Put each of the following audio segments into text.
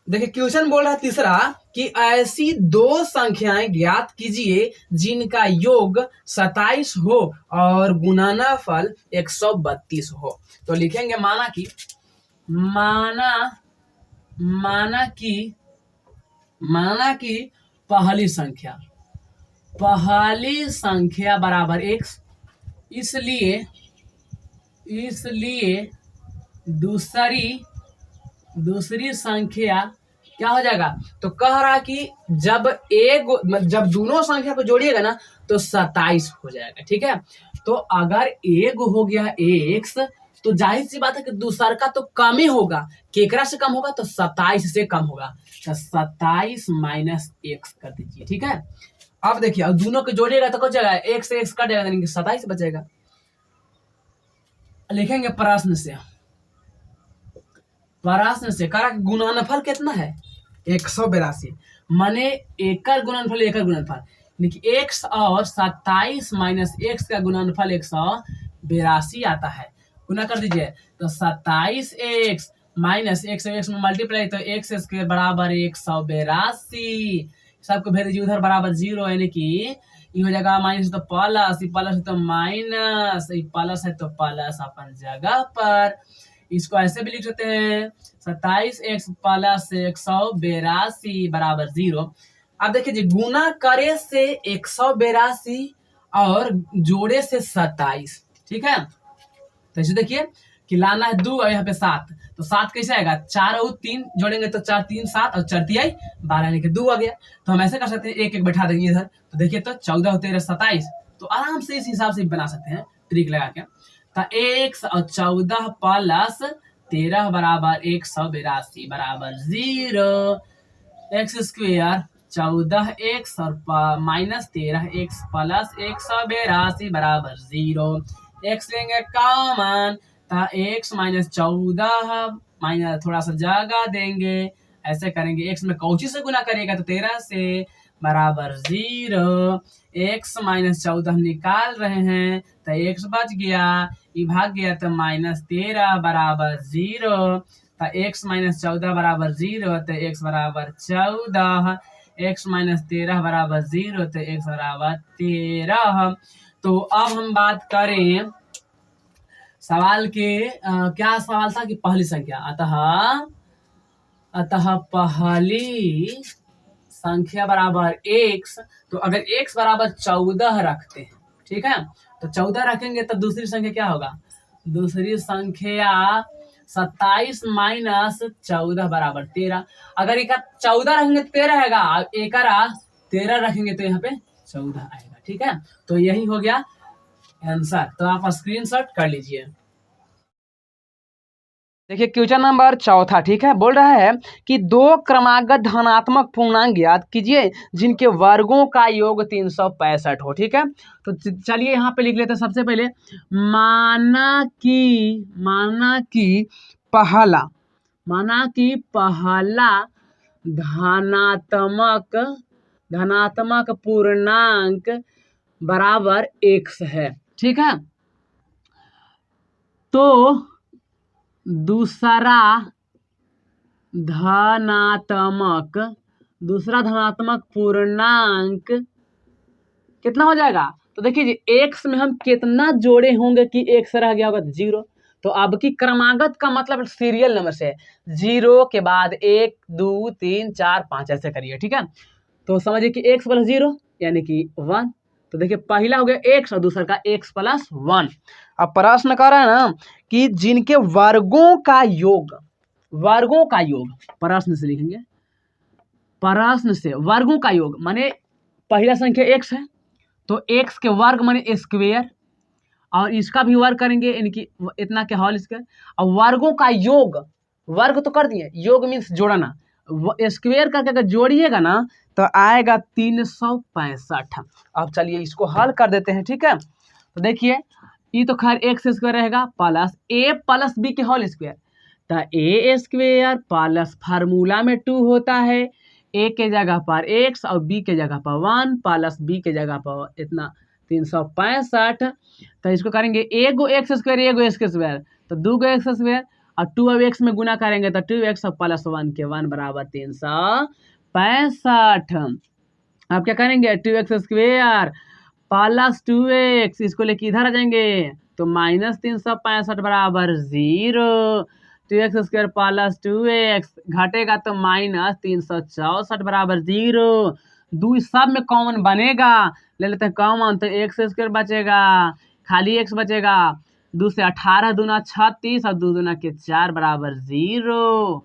देखिए क्वेश्चन बोल रहा है तीसरा कि ऐसी दो संख्याएं ज्ञात कीजिए जिनका योग 27 हो और गुणनफल 132 हो। तो लिखेंगे माना माना कि पहली संख्या बराबर x, इसलिए दूसरी संख्या क्या हो जाएगा। तो कह रहा कि जब दोनों संख्या को जोड़िएगा ना तो 27 हो जाएगा। ठीक है, तो अगर एक हो गया x तो जाहिर सी बात है कि दूसरा का तो कम ही होगा। केकरा से कम होगा तो 27 से कम होगा। तो 27 माइनस x कर दीजिए। ठीक है, अब देखिए अब दोनों को जोड़िएगा तो क्या जाएगा, एक से x कट जाएगा, यानी कि 27 बचेगा। लिखेंगे प्रश्न से करा गुणनफल कितना है 182, माने एकर गुणनफल x और 27 माइनस x का गुणनफल 182 आता है। गुना कर दीजिए तो 27x माइनस x में मल्टीप्लाई तो x स्क्वायर बराबर 182, सबको भेज दीजिए उधर बराबर 0, यानी कि ये हो जाएगा माइनस तो प्लस, प्लस तो माइनस, प्लस है तो प्लस अपन जगह पर। इसको ऐसे भी लिख सकते हैं 27x प्लस 182 बराबर 0। अब देखिए जी गुना करे से 182 और जोड़े से 27। ठीक है, तो इसे देखिए कि लाना है 2 और यहाँ पे 7, तो 7 कैसे आएगा, 4 और 3 जोड़ेंगे तो 4 3 7 और 4 3 12, यानी कि 2 आ गया। तो हम ऐसे कर सकते हैं, एक एक बैठा देंगे इधर, तो देखिए तो 14 और 13 27, तो आराम से इस हिसाब से बना सकते हैं ट्रिक लगा के। तो 1 और 14 प्लस 13 बराबर 182 बराबर 0। एक्स स्क्वायर 14x और माइनस 13x प्लस 182 बराबर 0। x लेंगे कॉमन, तो x माइनस 14 माइनस थोड़ा सा जगह देंगे, ऐसे करेंगे। x में कौची से गुना करिएगा तो 13 से बराबर 0। x माइनस 14 निकाल रहे हैं तो x बच गया, ये भाग गया तो माइनस 13 बराबर 0। तो x माइनस 14 बराबर 0 तो x बराबर 14, x माइनस 13 बराबर 0 तो x बराबर 13। तो अब हम बात करें सवाल के क्या सवाल था कि पहली संख्या, अतः पहली संख्या बराबर x। तो अगर x बराबर 14 रखते हैं, ठीक है, तो 14 रखेंगे तो दूसरी संख्या क्या होगा, दूसरी संख्या 27 माइनस 14 बराबर 13। अगर एक 14 रखेंगे तो 13 आएगा, एक 13 रखेंगे तो यहाँ पे 14 आएगा। ठीक है, तो यही हो गया आंसर, तो आप स्क्रीनशॉट कर लीजिए। देखिए क्वेश्चन नंबर 4, ठीक है, बोल रहा है कि दो क्रमागत धनात्मक पूर्णांक ज्ञात कीजिए जिनके वर्गों का योग 365 हो। ठीक है, तो चलिए यहाँ पे लिख लेते हैं। सबसे पहले माना कि पहला धनात्मक पूर्णांक बराबर x है। ठीक है, तो दूसरा धनात्मक पूर्णांक कितना हो जाएगा। तो देखिए जी x में हम कितना जोड़े होंगे कि x रह गया होगा 0। तो अब की क्रमागत का मतलब सीरियल नंबर से 0 के बाद 1 2 3 4 5 ऐसे करिए। ठीक है, तो समझिए कि x प्लस 0 यानी कि 1। तो देखिए पहला हो गया x और दूसरा का x प्लस 1। अब प्रश्न कर रहा है ना कि जिनके वर्गों का योग प्रश्न से लिखेंगे, प्रश्न से वर्गों का योग माने पहला संख्या x है तो x के वर्ग माने स्क्वायर, और इसका भी वर्ग करेंगे यानी कि इतना के होल स्क्वायर। और वर्गों का योग, वर्ग तो कर दिए, योग मीन्स जोड़ना, स्क्वायर करके अगर जोड़िएगा ना तो आएगा 365। अब चलिए इसको हल कर देते हैं। ठीक है, तो देखिए ये तो खैर एक्स स्क्वायर रहेगा प्लस a प्लस b के होल स्क्वायर, तो a स्क्वायर प्लस फार्मूला में 2 होता है, a के जगह पर x और b के जगह पर 1 प्लस b के जगह पर इतना 365। तो इसको करेंगे एगो एक्स स्क्वायर एगो एक्स स्क्वायर, तो 2 एक्स स्क्वायर और 2 अब x में गुना करेंगे तो 2x प्लस 1 के 1 बराबर 365। अब क्या करेंगे 2x स्क्वेयर प्लस 2x, इसको लेके इधर आ जाएंगे तो माइनस 365 बराबर 0। 2x स्क्वेयर प्लस 2x घटेगा तो माइनस 364 बराबर 0। दो सब में कॉमन बनेगा, ले लेते हैं कॉमन तो एक्स स्क्वायर बचेगा, खाली एक्स बचेगा। 2 से 18 दूना 36 और 2 दूना के 4 बराबर 0।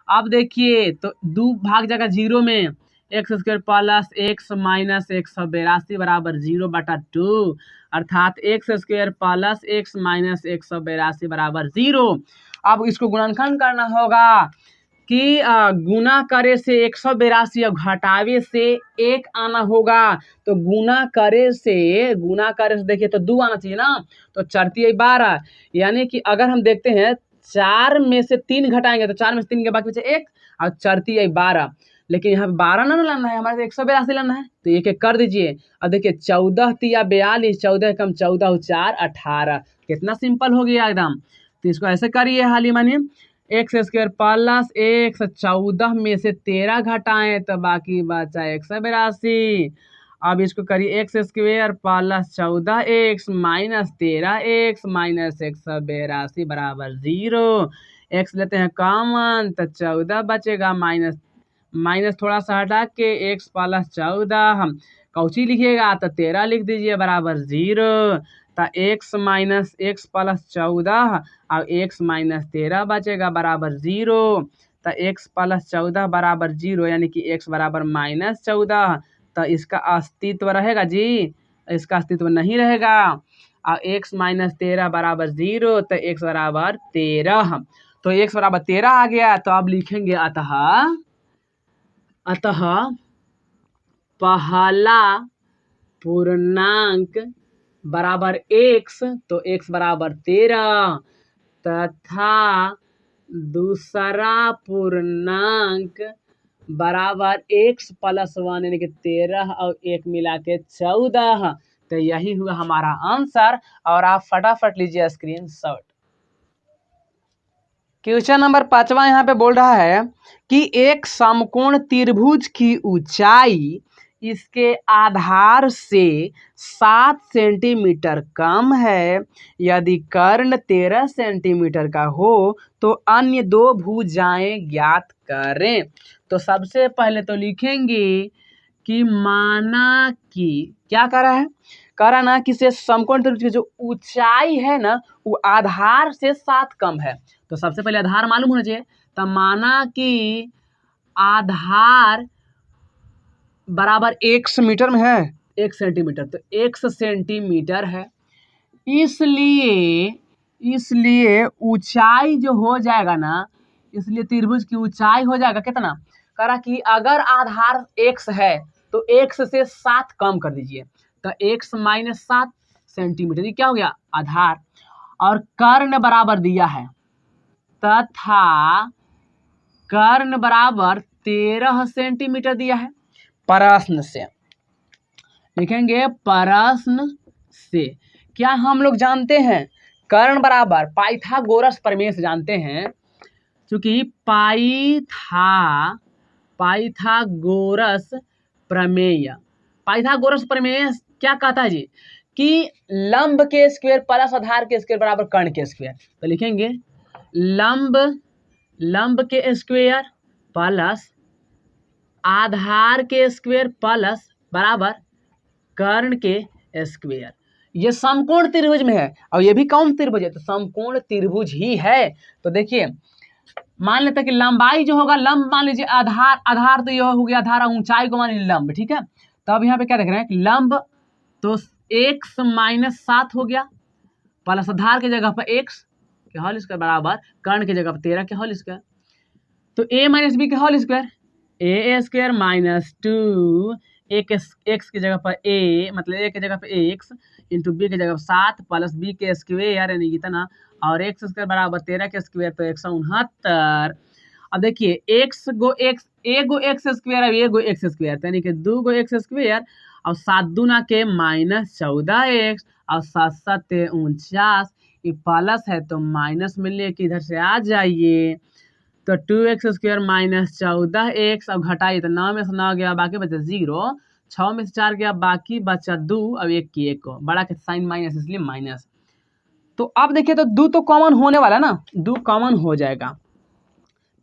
अब देखिए तो 2 भाग जाएगा 0 में, x square plus x minus 182 बराबर 0/2, अर्थात x square plus x minus 182 बराबर 0। अब इसको गुणनखंड करना होगा कि गुना करे से 182 और घटावे से 1 आना होगा। तो गुना करे से देखिए तो 2 आना चाहिए ना, तो 4 × 12, यानी कि अगर हम देखते हैं 4 में से 3 घटाएंगे तो 4 में से 3 के बाकी बचे 1 और 4 × 12, लेकिन यहाँ पे 12 ना लाना है, हमारे 182 लाना है, तो एक एक कर दीजिए। अब देखिए 14 × 42, 14 कम 14 4 18, कितना सिंपल हो गया एकदम। तो इसको ऐसे करिए हाली मानिए, एक्स स्क्वायर प्लस एक्स 14 में से 13 घटाएं तो बाकी बचा 182। अब इसको करिए x square plus 14x minus 13x minus 182 बराबर 0। एक्स लेते हैं कॉमन तो 14 बचेगा, माइनस थोड़ा सा हटा के x प्लस 14 कौची लिखिएगा तो 13 लिख दीजिए बराबर 0। तो x माइनस एक्स प्लस 14 और x माइनस 13 बचेगा बराबर 0। तो x प्लस 14 बराबर 0 यानी कि x बराबर माइनस 14, तो इसका अस्तित्व रहेगा जी, इसका अस्तित्व नहीं रहेगा। और x माइनस 13 बराबर 0, तो x बराबर 13, तो x बराबर 13 आ गया। तो अब लिखेंगे अतः पहला पूर्णांक बराबर x, तो x बराबर 13 तथा दूसरा पूर्णांक बराबर x प्लस 1 यानी कि 13 और 1 मिला के 14। तो यही हुआ हमारा आंसर, और आप फटाफट लीजिए स्क्रीनशॉट। क्वेश्चन नंबर 5वां यहाँ पे बोल रहा है कि एक समकोण त्रिभुज की ऊंचाई इसके आधार से 7 सेंटीमीटर कम है। यदि कर्ण 13 सेंटीमीटर का हो तो अन्य दो भुजाएं ज्ञात करें। तो सबसे पहले तो लिखेंगे कि माना कि क्या करा है, करा ना कि से समकोण त्रिभुज की जो ऊंचाई है ना वो आधार से 7 कम है। तो सबसे पहले आधार मालूम होना चाहिए, तो माना कि आधार बराबर 1 मीटर में है, 1 सेंटीमीटर, तो 1 सेंटीमीटर है, इसलिए ऊंचाई जो हो जाएगा ना, इसलिए त्रिभुज की ऊंचाई हो जाएगा कितना, करा कि अगर आधार x है तो x से 7 कम कर दीजिए, तो x माइनस 7 सेंटीमीटर, ये क्या हो गया आधार, और कर्ण बराबर दिया है तथा कर्ण बराबर 13 सेंटीमीटर दिया है। प्रश्न से लिखेंगे, प्रश्न से क्या हम लोग जानते हैं कर्ण बराबर पाइथागोरस प्रमेय से जानते हैं, क्योंकि पाइथागोरस प्रमेय क्या कहता है जी कि लंब के स्क्वायर प्लस आधार के स्क्वायर बराबर कर्ण के स्क्वायर। तो लिखेंगे लंब के स्क्वायर प्लस आधार के स्क्वायर प्लस बराबर कर्ण के स्क्वायर। ये समकोण त्रिभुज में है, और ये भी कौन त्रिभुज है, तो समकोण त्रिभुज ही है। तो देखिए मान लेते हैं कि लंबाई जो होगा, लंब मान लीजिए आधार तो ये हो गया आधार, ऊंचाई को मान लीजिए लंब, ठीक है। तो अब यहाँ पे क्या देख रहे हैं कि लंब तो x माइनस 7 हो गया, प्लस आधार की जगह पर x के होल स्क्वायर बराबर कर्ण की जगह पर 13 के होल स्क्वायर, तो a माइनस बी के होल स्क्वायर, ए स्क्वायर माइनस 2 एक्स की जगह पर a, मतलब a की जगह पर x इंटू बी की जगह पर 7 प्लस बी के स्क्वायर यानी कितना, और एक्स स्क्वायर बराबर 13 के स्क्वायर तो 169। अब देखिए एगो एक्स स्क्वायर और एगो एक्स स्क्वायर, यानी कि 2 गो एक्स स्क्वायर और 7 दूना के -14x और 7 7 49, ये प्लस है तो माइनस में लेके इधर से आ जाइए, तो 2x² माइनस 14x, अब घटाइए तो 9 में से 9 गया, बाकी बचा 0, 6 में से 4 गया, बाकी बचा 2, अब 1 की 1 को बड़ा के साइन माइनस इसलिए माइनस। तो अब देखिए तो 2 तो कॉमन होने वाला ना, 2 कॉमन हो जाएगा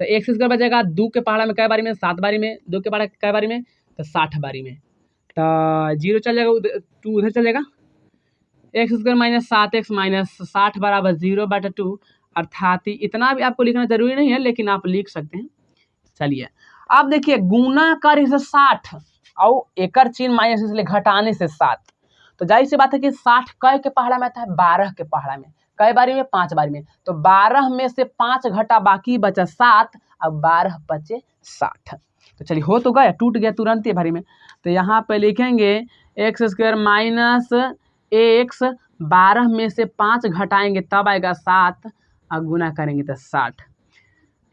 तो x² बचेगा 2 के पहाड़ा में कै बारी में, 7 बारी में, 2 के पहाड़ा कै बारी में तो 60 बारी में, तो 0 चल जाएगा, 2 उधर चलेगा, x² माइनस 7x माइनस 60 बराबर 0/2, अर्थात इतना भी आपको लिखना जरूरी नहीं है लेकिन आप लिख सकते हैं। चलिए अब देखिए गुना कर इसे 60 और एकर चिन्ह माइनस इसलिए घटाने से 7, तो जाहिर सी बात है कि 60 कै के पहाड़ा में आता है, 12 के पहाड़ा में, कै बारी में, 5 बारी में, तो 12 में से 5 घटा बाकी बचा 7, अब 12 बचे 60। तो चलिए हो तो गया, टूट गया तुरंत ही बारी में, तो यहाँ पे लिखेंगे x² माइनस x, 12 में से 5 घटाएंगे तब आएगा 7 और गुना करेंगे तो 60,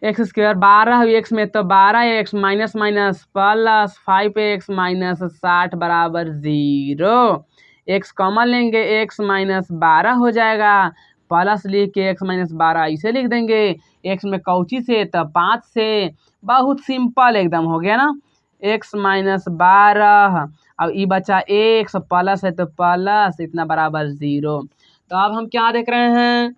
x² 12 x में तो 12x minus minus plus 5x minus 60 बराबर 0, x कॉमन लेंगे x माइनस 12 हो जाएगा, प्लस लिख के x माइनस 12 इसे लिख देंगे, x में कौची से तो 5 से, बहुत सिंपल एकदम हो गया ना, x माइनस 12, अब ये बचा x प्लस है तो प्लस इतना बराबर 0। तो अब हम क्या देख रहे हैं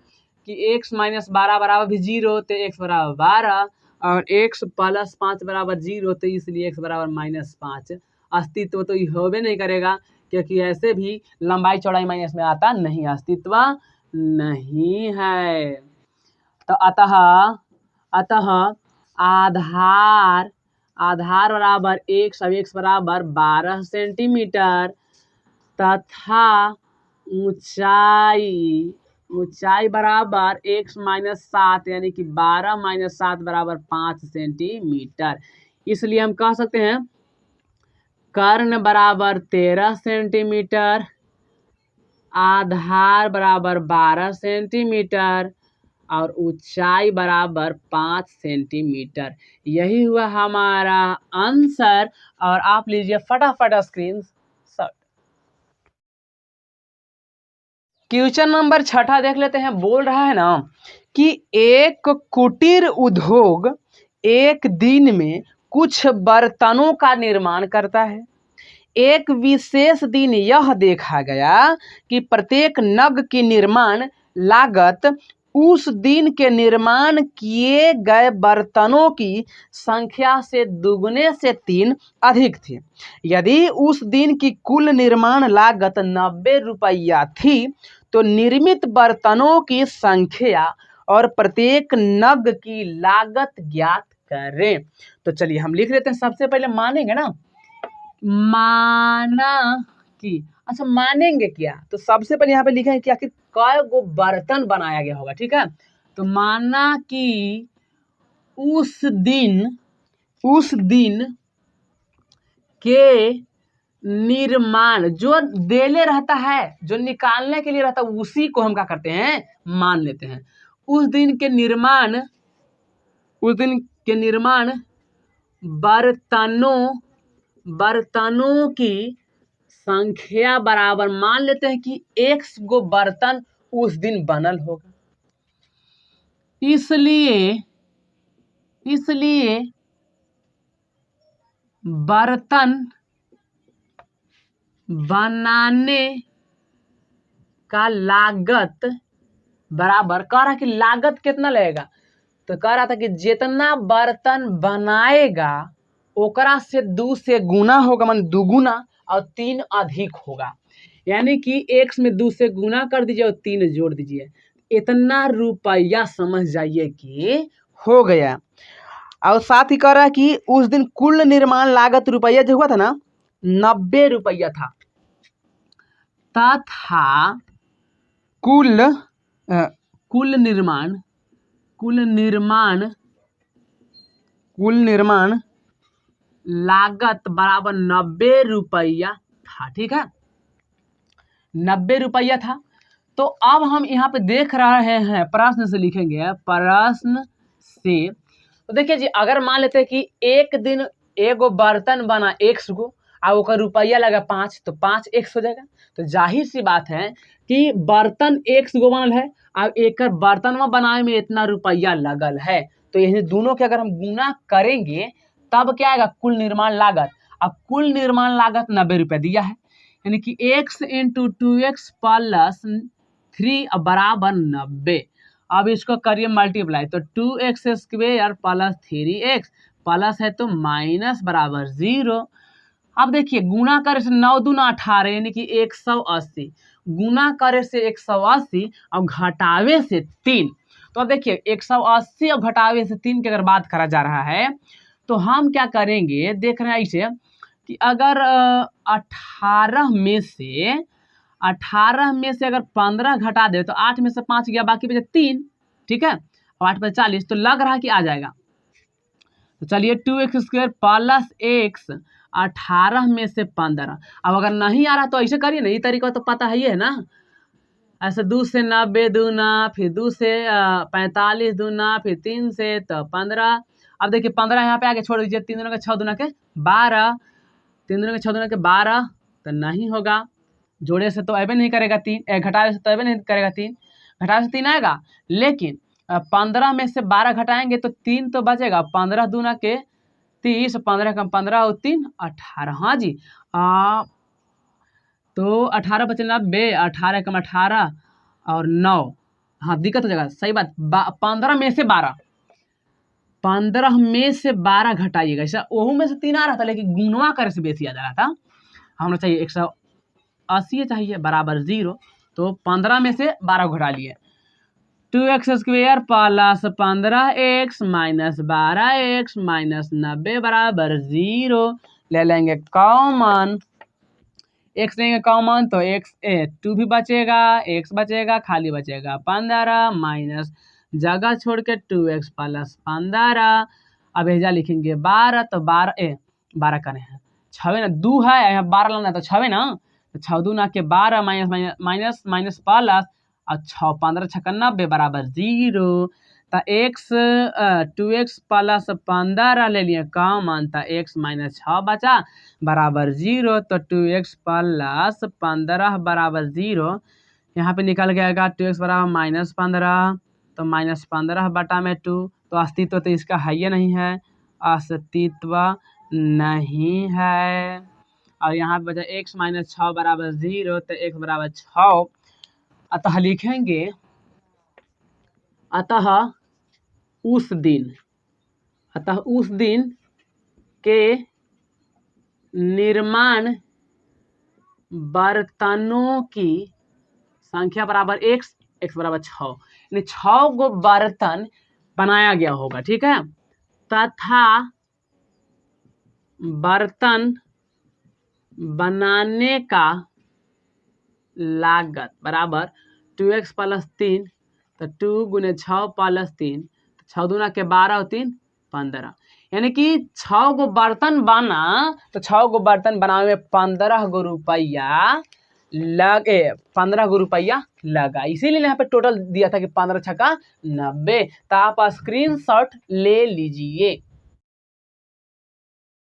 कि x माइनस 12 बराबर भी 0, तो x बराबर 12 और x प्लस 5 बराबर 0, तो इसलिए x बराबर माइनस 5, अस्तित्व तो ये होबे नहीं करेगा क्योंकि ऐसे भी लंबाई चौड़ाई माइनस में आता नहीं, अस्तित्व नहीं है। तो अतः आधार बराबर x, अब x बराबर 12 सेंटीमीटर तथा ऊंचाई बराबर x माइनस 7 यानी कि 12 माइनस 7 बराबर 5 सेंटीमीटर, इसलिए हम कह सकते हैं कर्ण बराबर 13 सेंटीमीटर, आधार बराबर 12 सेंटीमीटर और ऊंचाई बराबर 5 सेंटीमीटर। यही हुआ हमारा आंसर, और आप लीजिए फटाफट स्क्रीन शॉट। क्वेश्चन नंबर 6 देख लेते हैं, बोल रहा है ना कि एक कुटीर उद्योग एक दिन में कुछ बर्तनों का निर्माण करता है। एक विशेष दिन यह देखा गया कि प्रत्येक नग की निर्माण लागत उस दिन के निर्माण किए गए बर्तनों की संख्या से दुगने से 3 अधिक थी। यदि उस दिन की कुल निर्माण लागत 90 रुपया थी तो निर्मित बर्तनों की संख्या और प्रत्येक नग की लागत ज्ञात करें। तो चलिए हम लिख लेते हैं, सबसे पहले मानेंगे ना, माना कि, अच्छा मानेंगे क्या, तो सबसे पहले यहाँ पे लिखेंगे कि आखिर कै गो बर्तन बनाया गया होगा, ठीक है। तो माना कि उस दिन के निर्माण, जो देले रहता है, जो निकालने के लिए रहता है, उसी को हम क्या करते हैं, मान लेते हैं। उस दिन के निर्माण बर्तनों की संख्या बराबर, मान लेते हैं कि x गो बर्तन उस दिन बनल होगा, इसलिए बर्तन बनाने का लागत बराबर, कह रहा कि लागत कितना लगेगा, तो कह रहा था कि जितना बर्तन बनाएगा ओकरा से 2 से गुना होगा, मान दुगुना, और 3 अधिक होगा, यानी कि x में 2 से गुना कर दीजिए और 3 जोड़ दीजिए, इतना रुपया समझ जाइए कि हो गया। और साथ ही कह रहा है कि उस दिन कुल निर्माण लागत रुपया जो हुआ था ना 90 रुपया था, तथा कुल निर्माण लागत बराबर 90 रुपया था, ठीक है, 90 रुपया था। तो अब हम यहाँ पे देख रहे हैं, प्रश्न से लिखेंगे, प्रश्न से, तो देखिए जी, अगर मान लेते हैं कि एक दिन एगो बर्तन बना 100 गो और ओकर रुपया लगा 5 तो 5 एक्स हो जाएगा। तो जाहिर सी बात है कि बर्तन एक्स गो बनल है और एक बर्तन में बनाए में इतना रुपया लगल है, तो ये दोनों के अगर हम गुना करेंगे तब क्या आएगा, कुल निर्माण लागत। अब कुल निर्माण लागत 90 रुपये दिया है, यानी कि x इंटू 2x प्लस 3 बराबर 90। अब इसको करिए मल्टीप्लाई, तो 2x square plus 3x plus है तो माइनस बराबर 0। अब देखिए गुना करे से 9 दूना 18 यानी कि 180, गुना करे से 180 और घटावे से 3। तो अब देखिए 180 और घटावे से 3 की अगर बात करा जा रहा है तो हम क्या करेंगे, देख रहे हैं इसे कि अगर 18 में से अगर 15 घटा दे तो 8 में से 5 गया, बाकी बचे 3, ठीक है। और 8 पर 40 तो लग रहा है कि आ जाएगा। तो चलिए 2x स्क्वायर प्लस x 18 में से 15। अब अगर नहीं आ रहा तो ऐसे करिए ना, ये तरीका तो पता है ना, ऐसे 2 से 90 दूना, फिर 2 से 45 दूना, फिर 3 से तो 15। अब देखिए 15 यहाँ पे आके छोड़ दीजिए, 3 दूना के 6 दूना के 12, 3 दूना के 6 दूना के 12 तो नहीं होगा, जोड़े से तो अबे नहीं करेगा 3, घटावे से तो अबे नहीं करेगा 3, घटावे से 3 आएगा। लेकिन 15 में से 12 घटाएंगे तो 3 तो बचेगा, 15 दूना के 30, 15 कम 15 और 3 18। हाँ जी, तो 18 बचे 90, 18 कम 18 और 9, हाँ दिक्कत हो जाएगा, सही बात। 15 में से 12, 15 में से 12 घटाइएगा, ऐसा ओहू में से 3 आ रहा था लेकिन गुणवा करे से बेसी आ जा रहा था। हमें चाहिए 180 चाहिए बराबर 0, तो 15 में से 12 घटा लिए। 2x square plus 15x minus 12x minus 90 बराबर 0। ले लेंगे कॉमन, x लेंगे कॉमन तो x 2 भी बचेगा, x बचेगा, खाली बचेगा 15 माइनस जगह छोड़ के 2x प्लस 15। अब एजा लिखेंगे 12, तो 12 करें हैं 6 ना, 2 है यहाँ 12 लाना तो 6 ना, तो 6 दूना के 12 माइनस माइनस माइनस प्लस और 6 15 छक्का 90 बराबर 0। तो x 2x प्लस 15 ले लिए कॉमन, तो x माइनस 6 बचा बराबर 0। तो 2x प्लस 15 बराबर 0, यहाँ पे निकल गएगा 2x बराबर माइनस 15, तो माइनस 15 बटा में 2, तो अस्तित्व तो इसका है ही नहीं है, अस्तित्व नहीं है। और यहाँ पे बचा x माइनस 6 बराबर 0, तो x बराबर 6। अतः लिखेंगे, अतः उस दिन के निर्माण बर्तनों की संख्या बराबर x बराबर 6, यानी 6 गो बर्तन बनाया गया होगा, ठीक है। तथा बर्तन बनाने का लागत बराबर 2x प्लस 3, तो 2 गुने 6 प्लस 3, 6 दूना के 12 और 3 15, यानी कि 6 गो बर्तन बना, तो 6 गो बर्तन बनाने में 15 गो रुपया लगे, 15 गो रुपया लगा, इसीलिए यहाँ पे टोटल दिया था कि 15 छक्का 90। तो आप स्क्रीनशॉट ले लीजिए।